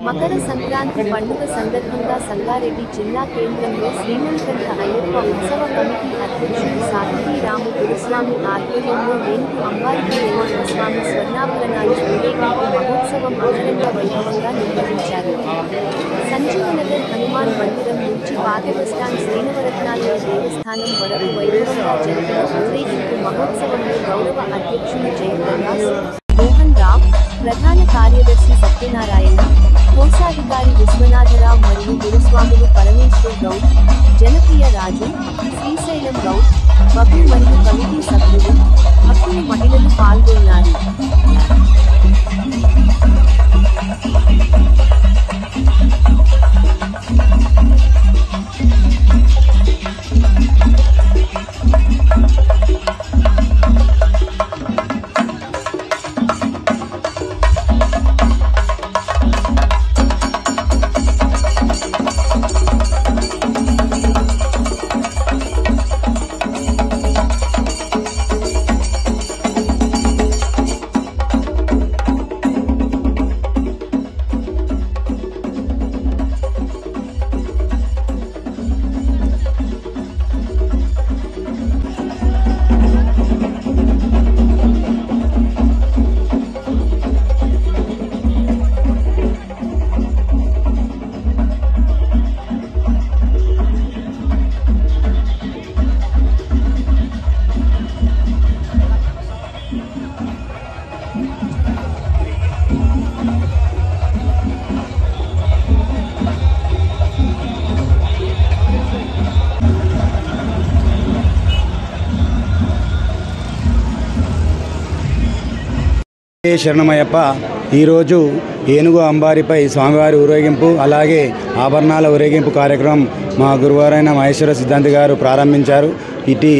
మకర సంక్రాంతి పండుగ సందర్భంగా సంగారెడ్డి జిల్లా కేంద్రంలో శ్రీమణికంఠ అయ్యప్ప ఉత్సవ కమిటీ అధ్యక్షుడు సాహితీ రాము గురుస్వామి ఆధ్వర్యంలో రేణుకు అంబారికి అయ్యప్ప స్వామి స్వర్ణాభరణాలు ఊరేగింపు మహోత్సవం అంగరంగ వైభవంగా నిర్వహించారు. సంజీవనగర్ హనుమాన్ మందిరం నుంచి పాత బస్టాండ్ శ్రీనవరత్నాలయ దేవస్థానం వరకు వైభవంగా జరిగిన ఊరేగింపు మహోత్సవంలో గౌరవ అధ్యక్షులు జయప్రకాశ్, మోహన్ రావు, ప్రధాన కార్యదర్శి సత్యనారాయణ, కోశాధికారి విశ్వనాథరావు మరియు గురుస్వాములు పరమేశ్వర్ గౌడ్, జనప్రియ రాజు, శ్రీశైలం గౌడ్, బబు మరియు కమిటీ సభ్యులు, భక్తులు, మహిళలు పాల్గొన్నారు. శరణమయ్యప్ప ఈరోజు ఏనుగు అంబారిపై స్వామివారి ఊరేగింపు అలాగే ఆభరణాల ఊరేగింపు కార్యక్రమం మా గురువారైన మహేశ్వర సిద్ధాంతి గారు ప్రారంభించారు. ఇటు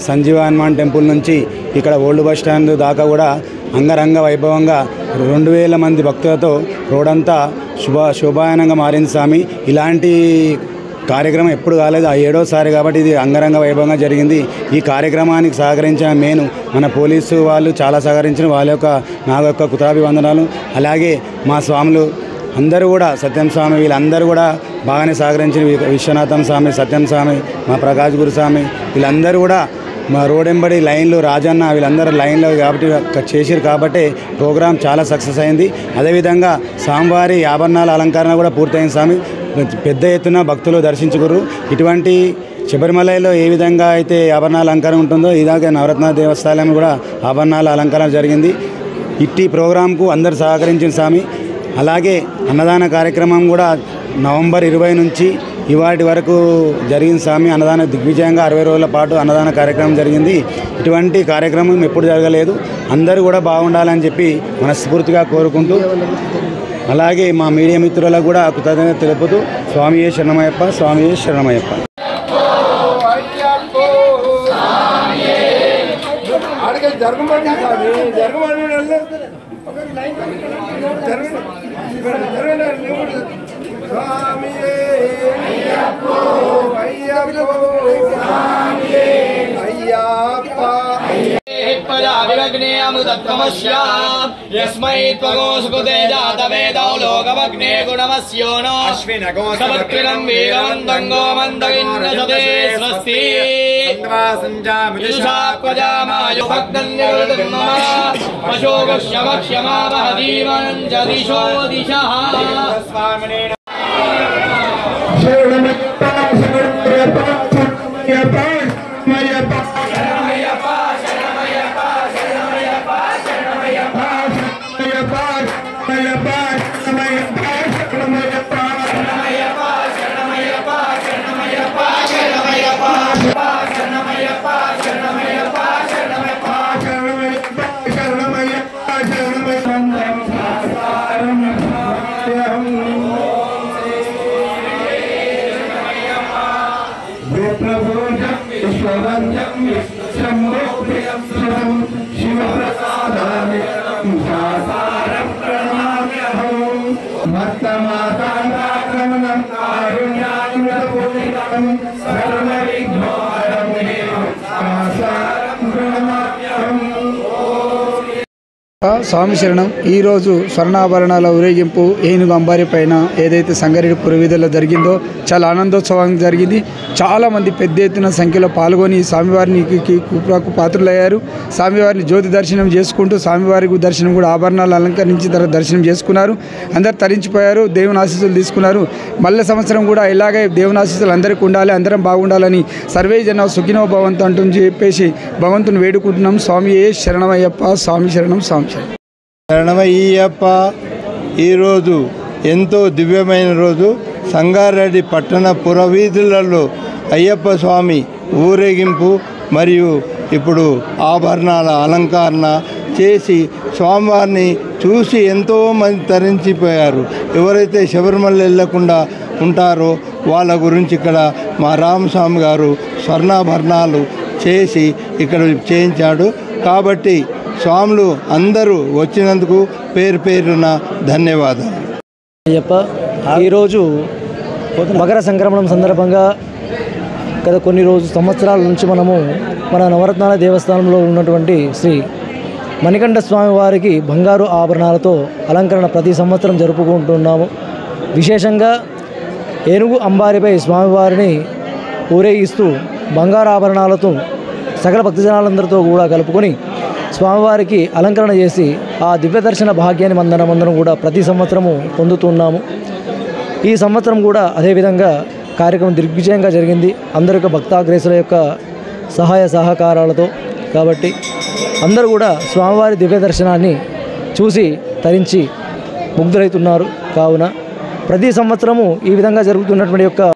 సంజీవ హనుమాన్ టెంపుల్ నుంచి ఇక్కడ ఓల్డ్ బస్ స్టాండ్ దాకా కూడా అంగరంగ వైభవంగా 2000 మంది భక్తులతో రోడంతా శోభాయనంగా మారింది స్వామి. ఇలాంటి కార్యక్రమం ఎప్పుడు కాలేదు, 7వసారి కాబట్టి ఇది అంగరంగ వైభవంగా జరిగింది. ఈ కార్యక్రమానికి సహకరించిన మెయిన్ మన పోలీసు వాళ్ళు చాలా సహకరించిన నా యొక్క కృతాభివందనాలు. అలాగే మా స్వాములు అందరూ కూడా సత్యం స్వామి వీళ్ళందరూ కూడా బాగానే సహకరించిన విశ్వనాథం స్వామి, సత్యం స్వామి, మా ప్రకాష్ గురుస్వామి వీళ్ళందరూ కూడా మా రోడెంబడి లైన్లు రాజన్న వీళ్ళందరూ లైన్లో చేసిరు కాబట్టి ప్రోగ్రాం చాలా సక్సెస్ అయింది. అదేవిధంగా స్వామివారి ఆభరణాల అలంకరణ కూడా పూర్తయింది స్వామి. పెద్ద ఎత్తున భక్తులు దర్శించుకురు. ఇటువంటి శబరిమలలో ఏ విధంగా అయితే ఆభరణాల అలంకరణ ఉంటుందో ఇలాగే నవరత్న దేవస్థానం కూడా ఆభరణాల అలంకరణ జరిగింది. ఇట్టి ప్రోగ్రాంకు అందరు సహకరించిన స్వామి. అలాగే అన్నదాన కార్యక్రమం కూడా నవంబర్ 20 నుంచి ఇవాటి వరకు జరిగింది స్వామి. అన్నదాన దిగ్విజయంగా 60 రోజుల పాటు అన్నదాన కార్యక్రమం జరిగింది. ఇటువంటి కార్యక్రమం ఎప్పుడు జరగలేదు. అందరూ కూడా బాగుండాలని చెప్పి మనస్ఫూర్తిగా కోరుకుంటూ అలాగే మా మీడియా మిత్రులకు కూడా కృతజ్ఞత తెలుపుతూ స్వామియే శరణమయ్యప్ప, స్వామియే శరణమయ్యప్ప. विवग्ने अमृतत्वमस्याम् यस्मै त्वगोऽसुकृते जातवेदौ लोकमग्ने गुणमस्यो नो सवत्कृतं वीरवन्तं गोमन्दगिन्नसते स्वस्ति विदुषाक्वजामायो भक्तन्निवृतं मम पशोगश्यभक्ष्यमावहदीवनं च दिशो दिशः స్వామి శరణం. ఈరోజు స్వర్ణాభరణాల ఊరేగింపు ఏనుగు అంబారి పైన ఏదైతే సంగారెడ్డి పురవీధుల్లో జరిగిందో చాలా ఆనందోత్సవంగా జరిగింది. చాలామంది పెద్ద ఎత్తున సంఖ్యలో పాల్గొని స్వామివారిని కృపకు పాత్రులయ్యారు. స్వామివారిని జ్యోతి దర్శనం చేసుకుంటూ స్వామివారికి దర్శనం కూడా ఆభరణాలు అలంకరించి తర్వాత దర్శనం చేసుకున్నారు. అందరు తరించిపోయారు, దేవుని ఆశీస్సులు తీసుకున్నారు. మళ్ళీ సంవత్సరం కూడా ఇలాగే దేవుని ఆశీస్సులు అందరికీ ఉండాలి, అందరం బాగుండాలని సర్వే జన సుఖినో భవంతు అంటూ చెప్పేసి భగవంతుని వేడుకుంటున్నాం. స్వామియే శరణమయ్యప్ప, స్వామి శరణం, స్వామి శరణమయ్యప్ప. ఈరోజు ఎంతో దివ్యమైన రోజు. సంగారెడ్డి పట్టణ పురవీధులలో అయ్యప్ప స్వామి ఊరేగింపు మరియు ఇప్పుడు ఆభరణాల అలంకరణ చేసి స్వామివారిని చూసి ఎంతోమంది తరించిపోయారు. ఎవరైతే శబరిమల వెళ్లకుండా ఉంటారో వాళ్ళ గురించి ఇక్కడ మా రామస్వామి గారు స్వర్ణాభరణాలు చేసి ఇక్కడ చేయించాడు. కాబట్టి స్వాములు అందరూ వచ్చినందుకు పేరు పేరున ధన్యవాదాలు. అయ్యప్ప, ఈరోజు మకర సంక్రమణం సందర్భంగా గత కొన్ని సంవత్సరాల నుంచి మనము మన నవరత్నాల దేవస్థానంలో ఉన్నటువంటి శ్రీ మణికంఠ స్వామి వారికి బంగారు ఆభరణాలతో అలంకరణ ప్రతి సంవత్సరం జరుపుకుంటున్నాము. విశేషంగా ఏనుగు అంబారిపై స్వామివారిని ఊరేగిస్తూ బంగారు ఆభరణాలతో సకల భక్తజనాలందరితో కూడా కలుపుకొని స్వామివారికి అలంకరణ చేసి ఆ దివ్య దర్శన భాగ్యాన్ని మందరం కూడా ప్రతి సంవత్సరము పొందుతున్నాము. ఈ సంవత్సరం కూడా అదేవిధంగా కార్యక్రమం దిగ్విజయంగా జరిగింది, అందరి యొక్క భక్తాగ్రేసుల యొక్క సహాయ సహకారాలతో. కాబట్టి అందరూ కూడా స్వామివారి దివ్య దర్శనాన్ని చూసి తరించి ముగ్ధులవుతున్నారు. కావున ప్రతి సంవత్సరము ఈ విధంగా జరుగుతున్నటువంటి యొక్క